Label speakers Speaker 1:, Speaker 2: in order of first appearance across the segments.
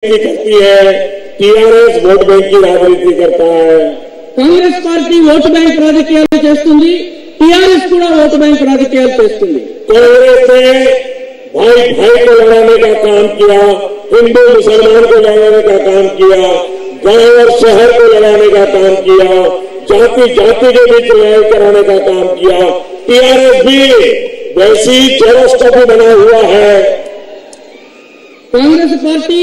Speaker 1: करती है, TRS vote bank की राजनीति करता है।
Speaker 2: कांग्रेस पार्टी वोट बैंक राजकीयाలు చేస్తుంది, टीआरएस కూడా वोट बैंक రాజకీయాలు చేస్తుంది।
Speaker 1: कांग्रेस ने भाई भाई को लड़ाने का काम किया, हिंदू मुसलमान को लड़ाने का काम किया, गांव और शहर को लड़ाने का काम किया, जाति जाति के बीच लड़ाई कराने का काम किया। टीआरएस भी वैसी जड़स्टप बना हुआ है।
Speaker 2: కాంగ్రెస్ పార్టీ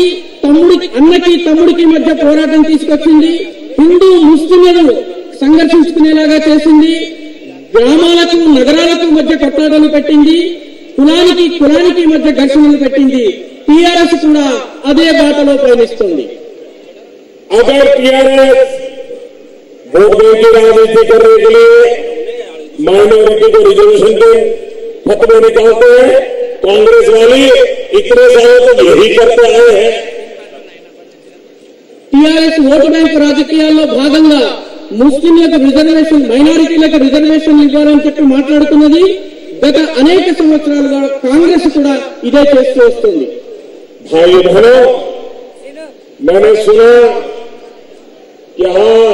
Speaker 2: అన్నకి తమ్ముడికి మధ్య పోరాటం తీసుకొచ్చింది, హిందూ ముస్లింలను సంఘర్షించుకునేలాగా చేసింది, గ్రామాలకు నగరాలకు మధ్య కొట్లాటలు పెట్టింది, కులానికి మధ్య ఘర్షణలు పెట్టింది। టీఆర్ఎస్ కూడా అదే బాటలో పయనిస్తుంది।
Speaker 1: अगर टीआरएस वोट बैंक की राजनीति करने के लिए माइनॉरिटी को रिजर्वेशन के फतवे निकालते हैं, कांग्रेस वाली इतने सालों तक यही करते आए हैं।
Speaker 2: టీఆర్ఎస్ ఓటు బ్యాంక్ రాజకీయాల్లో భాగంగా ముస్లింలకు రిజర్వేషన్, మైనారిటీలకు రిజర్వేషన్ ఇవ్వాలని చెప్పి మాట్లాడుతున్నది గత అనేక సంవత్సరాలుగా కాంగ్రెస్ కూడా ఇదే చేస్తూ వస్తుంది।
Speaker 1: भाई बहनों, मैंने सुना कि हाँ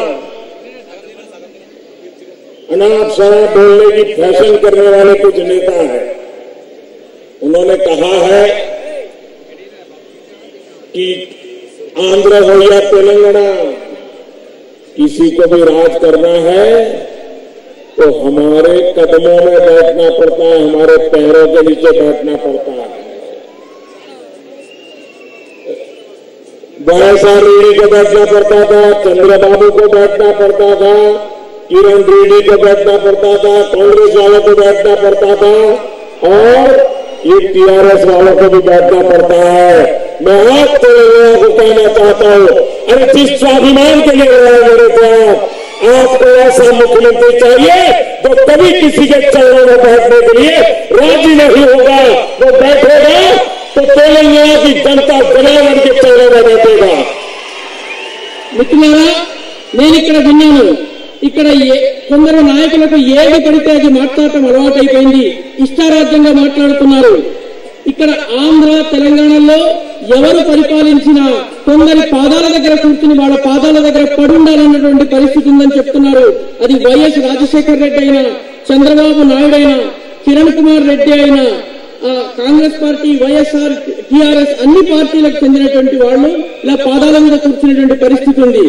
Speaker 1: अनाप शराब बोलने की फैशन करने वाले कुछ नेता हैं। उन्होंने कहा है कि आंध्र हो या तेलंगाना, किसी को भी राज करना है तो हमारे कदमों में बैठना पड़ता है, हमारे पैरों के नीचे बैठना पड़ता है। वाईएसआर रेड्डी को बैठना पड़ता था, चंद्रबाबू को बैठना पड़ता था, किरण रेड्डी को बैठना पड़ता था, कांग्रेस वालों को बैठना पड़ता था और ये टीआरएस वालों को भी बैठना पड़ता है। मैं आप तेलंगाना को कहना चाहता हूं, अरे जिस स्वाभिमान के लिए लड़ाई लड़े थे आपको ऐसा मुख्यमंत्री चाहिए जो कभी किसी के चरणों में बैठने के लिए राजी नहीं होगा। वो बैठेगा तो तेलंगाना की जनता जनार्दन के चरणों में बैठेगा।
Speaker 2: మిత్రులారా, నేను ఇక్కడ విన్నాను, ఇక్కడ కొందరు నాయకులకు ఏది పడితే అది మాట్లాడటం అలవాటైపోయింది, ఇష్టారాజ్యంగా మాట్లాడుతున్నారు। ఇక్కడ ఆంధ్ర తెలంగాణలో ఎవరు పరిపాలించినా కొందరి పాదాల దగ్గర కూర్చుని వాళ్ళ పాదాల దగ్గర పడుండాలన్నటువంటి పరిస్థితి ఉందని చెప్తున్నారు। అది వైఎస్ రాజశేఖర్ రెడ్డి అయినా, చంద్రబాబు నాయుడు అయినా, కిరణ్ కుమార్ రెడ్డి అయినా, కాంగ్రెస్ పార్టీ, వైఎస్ఆర్, టీఆర్ఎస్ అన్ని పార్టీలకు చెందినటువంటి వాళ్ళు ఇలా పాదాల మీద కూర్చునేటువంటి పరిస్థితి ఉంది।